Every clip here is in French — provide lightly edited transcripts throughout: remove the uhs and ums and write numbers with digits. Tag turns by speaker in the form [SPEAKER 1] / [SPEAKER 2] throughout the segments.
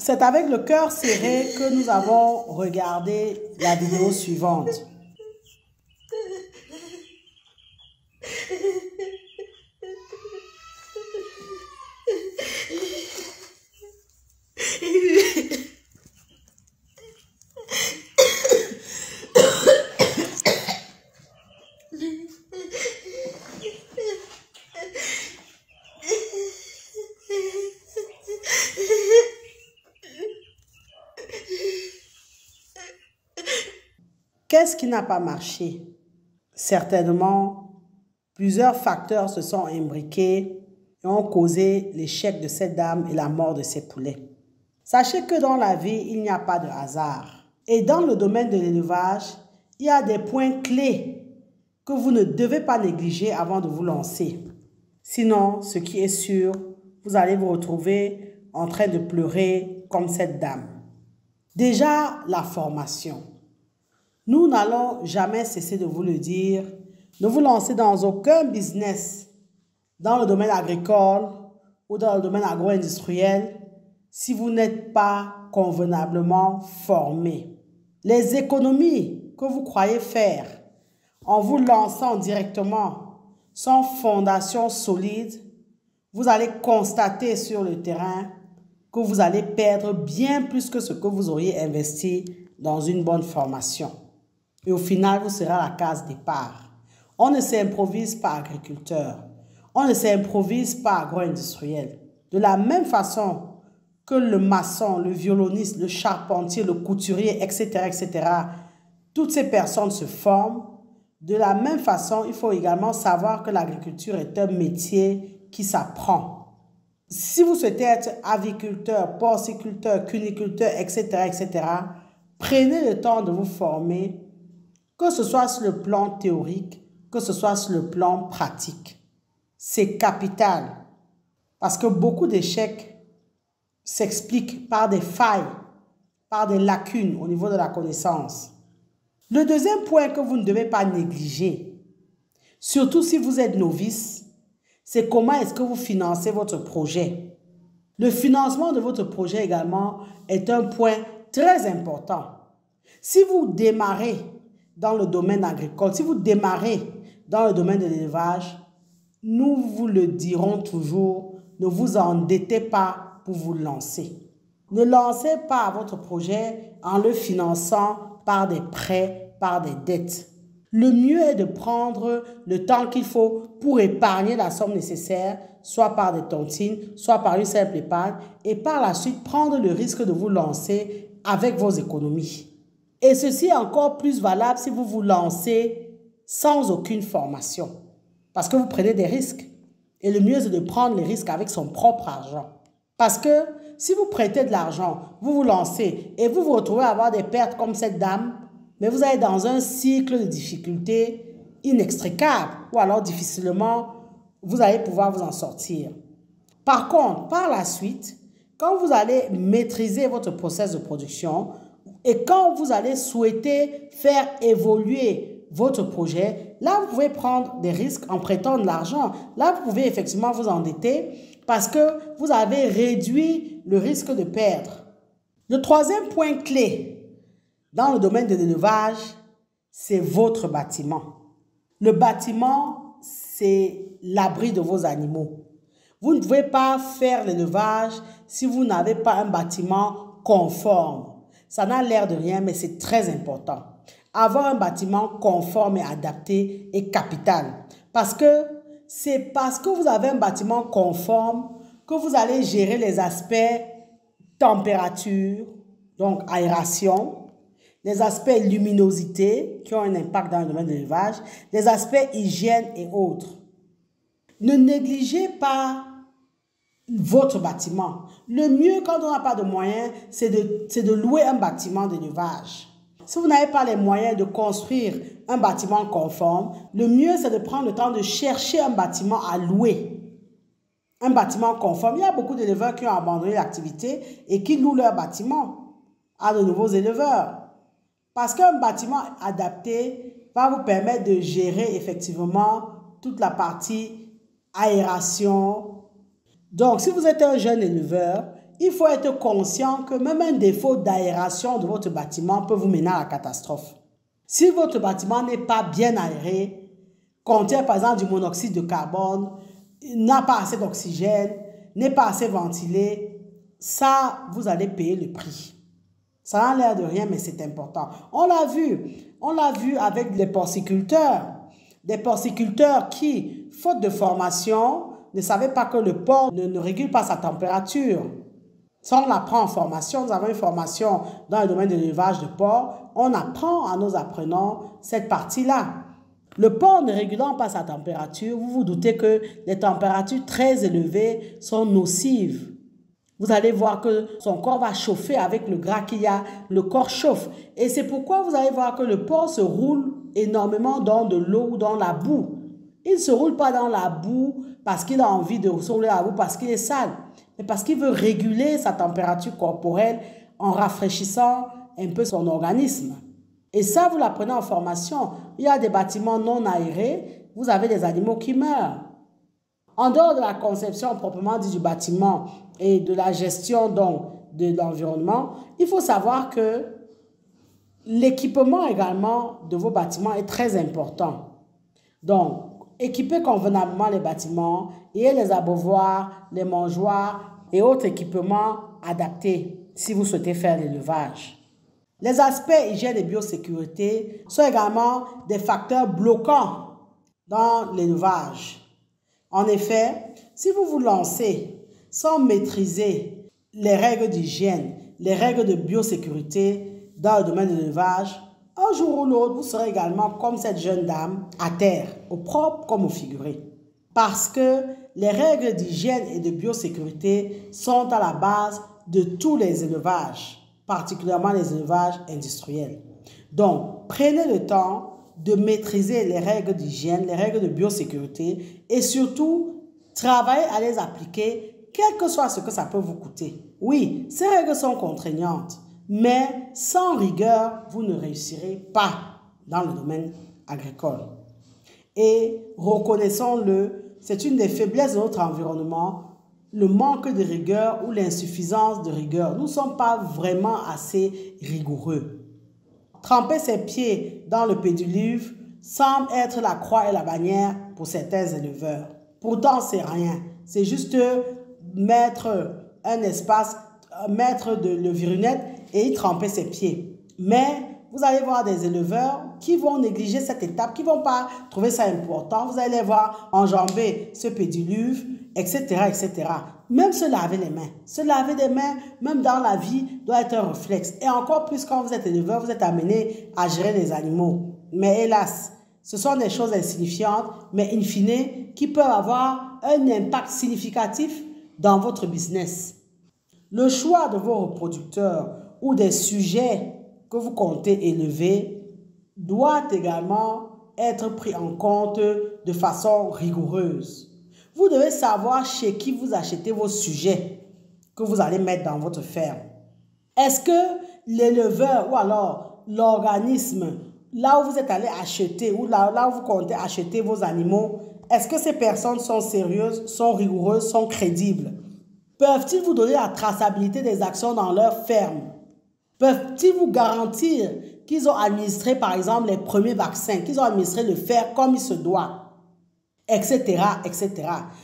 [SPEAKER 1] C'est avec le cœur serré que nous avons regardé la vidéo suivante. Qu'est-ce qui n'a pas marché? Certainement, plusieurs facteurs se sont imbriqués et ont causé l'échec de cette dame et la mort de ses poulets. Sachez que dans la vie, il n'y a pas de hasard. Et dans le domaine de l'élevage, il y a des points clés que vous ne devez pas négliger avant de vous lancer. Sinon, ce qui est sûr, vous allez vous retrouver en train de pleurer comme cette dame. Déjà, la formation. Nous n'allons jamais cesser de vous le dire. Ne vous lancez dans aucun business dans le domaine agricole ou dans le domaine agro-industriel si vous n'êtes pas convenablement formé. Les économies que vous croyez faire en vous lançant directement sans fondation solide, vous allez constater sur le terrain que vous allez perdre bien plus que ce que vous auriez investi dans une bonne formation. Et au final, vous serez à la case départ. On ne s'improvise pas agriculteur. On ne s'improvise pas agro-industriel. De la même façon que le maçon, le violoniste, le charpentier, le couturier, etc., toutes ces personnes se forment. De la même façon, il faut également savoir que l'agriculture est un métier qui s'apprend. Si vous souhaitez être aviculteur, porciculteur, cuniculteur, etc., prenez le temps de vous former, que ce soit sur le plan théorique, que ce soit sur le plan pratique. C'est capital parce que beaucoup d'échecs s'expliquent par des failles, par des lacunes au niveau de la connaissance. Le deuxième point que vous ne devez pas négliger, surtout si vous êtes novice, c'est comment est-ce que vous financez votre projet. Le financement de votre projet également est un point très important. Si vous démarrez dans le domaine agricole, si vous démarrez dans le domaine de l'élevage, nous vous le dirons toujours, ne vous endettez pas pour vous lancer. Ne lancez pas votre projet en le finançant par des prêts, par des dettes. Le mieux est de prendre le temps qu'il faut pour épargner la somme nécessaire, soit par des tontines, soit par une simple épargne, et par la suite prendre le risque de vous lancer avec vos économies. Et ceci est encore plus valable si vous vous lancez sans aucune formation. Parce que vous prenez des risques. Et le mieux, c'est de prendre les risques avec son propre argent. Parce que si vous prêtez de l'argent, vous vous lancez et vous vous retrouvez à avoir des pertes comme cette dame, mais vous êtes dans un cycle de difficultés inextricable ou alors difficilement, vous allez pouvoir vous en sortir. Par contre, par la suite, quand vous allez maîtriser votre processus de production, et quand vous allez souhaiter faire évoluer votre projet, là, vous pouvez prendre des risques en prêtant de l'argent. Là, vous pouvez effectivement vous endetter parce que vous avez réduit le risque de perdre. Le troisième point clé dans le domaine de l'élevage, c'est votre bâtiment. Le bâtiment, c'est l'abri de vos animaux. Vous ne pouvez pas faire l'élevage si vous n'avez pas un bâtiment conforme. Ça n'a l'air de rien, mais c'est très important. Avoir un bâtiment conforme et adapté est capital. Parce que c'est parce que vous avez un bâtiment conforme que vous allez gérer les aspects température, donc aération, les aspects luminosité qui ont un impact dans le domaine de l'élevage, les aspects hygiène et autres. Ne négligez pas votre bâtiment. Le mieux quand on n'a pas de moyens, c'est de louer un bâtiment d'élevage. Si vous n'avez pas les moyens de construire un bâtiment conforme, le mieux c'est de prendre le temps de chercher un bâtiment à louer. Un bâtiment conforme. Il y a beaucoup d'éleveurs qui ont abandonné l'activité et qui louent leur bâtiment à de nouveaux éleveurs. Parce qu'un bâtiment adapté va vous permettre de gérer effectivement toute la partie aération. Donc, si vous êtes un jeune éleveur il faut être conscient que même un défaut d'aération de votre bâtiment peut vous mener à la catastrophe. Si votre bâtiment n'est pas bien aéré, contient par exemple du monoxyde de carbone, n'a pas assez d'oxygène, n'est pas assez ventilé, ça, vous allez payer le prix. Ça n'a l'air de rien, mais c'est important. On l'a vu avec les porciculteurs. Des porciculteurs qui, faute de formation, ne savaient pas que le porc ne régule pas sa température. Ça, on l'apprend en formation. Nous avons une formation dans le domaine de l'élevage de porc. On apprend à nos apprenants cette partie-là. Le porc ne régulant pas sa température, vous vous doutez que les températures très élevées sont nocives. Vous allez voir que son corps va chauffer avec le gras qu'il y a, le corps chauffe. Et c'est pourquoi vous allez voir que le porc se roule énormément dans de l'eau ou dans la boue. Il ne se roule pas dans la boue parce qu'il a envie de se rouler dans la boue parce qu'il est sale, mais parce qu'il veut réguler sa température corporelle en rafraîchissant un peu son organisme. Et ça, vous l'apprenez en formation. Il y a des bâtiments non aérés, vous avez des animaux qui meurent. En dehors de la conception proprement dit du bâtiment et de la gestion donc de l'environnement, il faut savoir que l'équipement également de vos bâtiments est très important. Donc, équipez convenablement les bâtiments et les abreuvoirs, les mangeoires et autres équipements adaptés si vous souhaitez faire l'élevage. Les aspects hygiène et biosécurité sont également des facteurs bloquants dans l'élevage. En effet, si vous vous lancez sans maîtriser les règles d'hygiène, les règles de biosécurité dans le domaine de l'élevage, un jour ou l'autre, vous serez également comme cette jeune dame à terre, au propre comme au figuré. Parce que les règles d'hygiène et de biosécurité sont à la base de tous les élevages, particulièrement les élevages industriels. Donc, prenez le temps de maîtriser les règles d'hygiène, les règles de biosécurité et surtout, travaillez à les appliquer, quel que soit ce que ça peut vous coûter. Oui, ces règles sont contraignantes, mais sans rigueur, vous ne réussirez pas dans le domaine agricole. Et reconnaissons-le, c'est une des faiblesses de notre environnement, le manque de rigueur ou l'insuffisance de rigueur. Nous ne sommes pas vraiment assez rigoureux. Tremper ses pieds dans le pédiluve semble être la croix et la bannière pour certains éleveurs. Pourtant, c'est rien. C'est juste mettre un espace, mettre de levirunette et y tremper ses pieds. Mais vous allez voir des éleveurs qui vont négliger cette étape, qui ne vont pas trouver ça important. Vous allez les voir enjamber ce pédiluve, etc., etc. Même se laver les mains. Se laver les mains, même dans la vie, doit être un réflexe. Et encore plus quand vous êtes éleveur, vous êtes amené à gérer les animaux. Mais hélas, ce sont des choses insignifiantes, mais in fine, qui peuvent avoir un impact significatif dans votre business. Le choix de vos reproducteurs ou des sujets que vous comptez élever doit également être pris en compte de façon rigoureuse. Vous devez savoir chez qui vous achetez vos sujets que vous allez mettre dans votre ferme. Est-ce que l'éleveur ou alors l'organisme, là où vous êtes allé acheter ou là où vous comptez acheter vos animaux, est-ce que ces personnes sont sérieuses, sont rigoureuses, sont crédibles? Peuvent-ils vous donner la traçabilité des actions dans leur ferme? Peuvent-ils vous garantir qu'ils ont administré par exemple les premiers vaccins, qu'ils ont administré le fer comme il se doit? Etc., etc.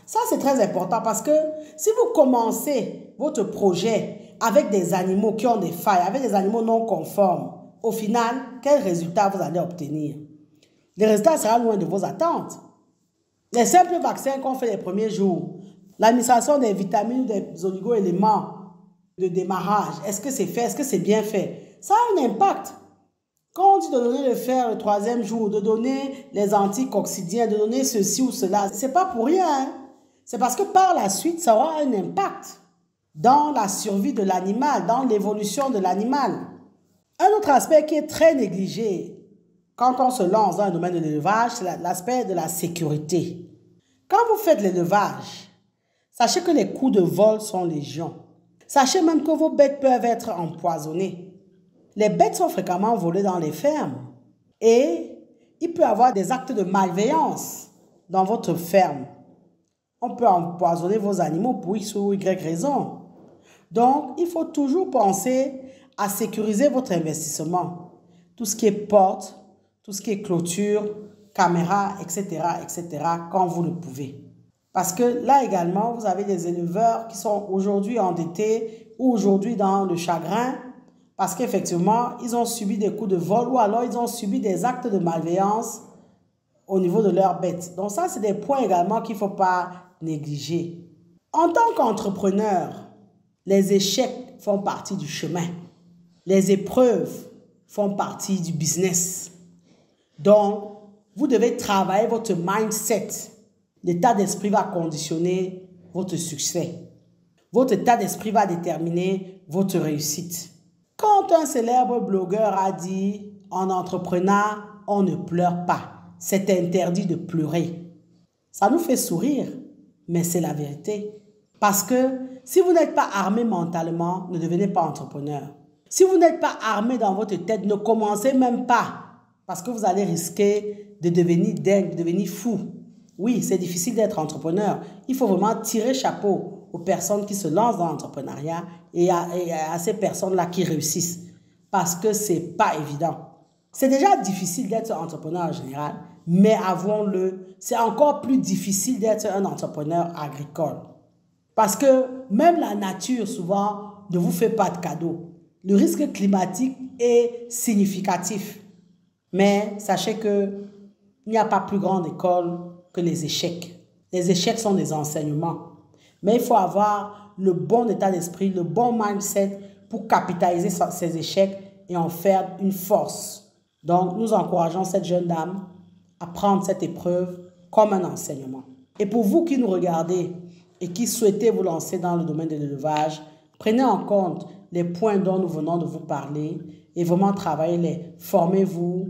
[SPEAKER 1] Ça, c'est très important parce que si vous commencez votre projet avec des animaux qui ont des failles, avec des animaux non conformes, au final, quel résultat vous allez obtenir? Le résultat sera loin de vos attentes. Les simples vaccins qu'on fait les premiers jours, l'administration des vitamines, des oligo-éléments de démarrage, est-ce que c'est fait, est-ce que c'est bien fait? Ça a un impact. Quand on dit de donner le fer le 3e jour, de donner les anticoccidiens, de donner ceci ou cela, ce n'est pas pour rien. Hein? C'est parce que par la suite, ça aura un impact dans la survie de l'animal, dans l'évolution de l'animal. Un autre aspect qui est très négligé quand on se lance dans le domaine de l'élevage, c'est l'aspect de la sécurité. Quand vous faites l'élevage, sachez que les coups de vol sont légion. Sachez même que vos bêtes peuvent être empoisonnées. Les bêtes sont fréquemment volées dans les fermes et il peut y avoir des actes de malveillance dans votre ferme. On peut empoisonner vos animaux pour X ou Y raison. Donc, il faut toujours penser à sécuriser votre investissement. Tout ce qui est porte, tout ce qui est clôture, caméra, etc., quand vous le pouvez. Parce que là également, vous avez des éleveurs qui sont aujourd'hui endettés ou aujourd'hui dans le chagrin parce qu'effectivement, ils ont subi des coups de vol ou alors ils ont subi des actes de malveillance au niveau de leurs bêtes. Donc ça, c'est des points également qu'il ne faut pas négliger. En tant qu'entrepreneur, les échecs font partie du chemin. Les épreuves font partie du business. Donc, vous devez travailler votre mindset. L'état d'esprit va conditionner votre succès. Votre état d'esprit va déterminer votre réussite. Quand un célèbre blogueur a dit « En entreprenant, on ne pleure pas. C'est interdit de pleurer. » Ça nous fait sourire, mais c'est la vérité. Parce que si vous n'êtes pas armé mentalement, ne devenez pas entrepreneur. Si vous n'êtes pas armé dans votre tête, ne commencez même pas. Parce que vous allez risquer de devenir dingue, de devenir fou. Oui, c'est difficile d'être entrepreneur. Il faut vraiment tirer chapeau aux personnes qui se lancent dans l'entrepreneuriat et à ces personnes-là qui réussissent. Parce que ce n'est pas évident. C'est déjà difficile d'être entrepreneur en général, mais avouons-le, c'est encore plus difficile d'être un entrepreneur agricole. Parce que même la nature, souvent, ne vous fait pas de cadeaux. Le risque climatique est significatif. Mais sachez qu'il n'y a pas plus grande école que les échecs. Les échecs sont des enseignements. Mais il faut avoir le bon état d'esprit, le bon mindset pour capitaliser ces échecs et en faire une force. Donc, nous encourageons cette jeune dame à prendre cette épreuve comme un enseignement. Et pour vous qui nous regardez et qui souhaitez vous lancer dans le domaine de l'élevage, prenez en compte les points dont nous venons de vous parler et vraiment travaillez-les. Formez-vous,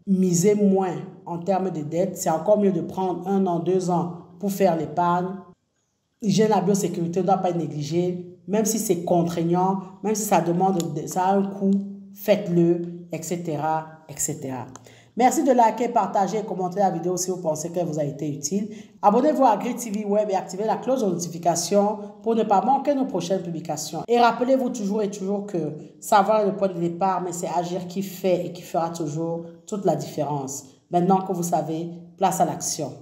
[SPEAKER 1] misez moins en termes de dettes. C'est encore mieux de prendre 1 an, 2 ans pour faire l'épargne. L'hygiène, la biosécurité ne doit pas être négligée. Même si c'est contraignant, même si ça a un coût, faites-le, etc., etc. Merci de liker, partager et commenter la vidéo si vous pensez qu'elle vous a été utile. Abonnez-vous à Grid TV Web et activez la cloche de notification pour ne pas manquer nos prochaines publications. Et rappelez-vous toujours que savoir est le point de départ, mais c'est agir qui fait et qui fera toujours toute la différence. Maintenant que vous savez, place à l'action.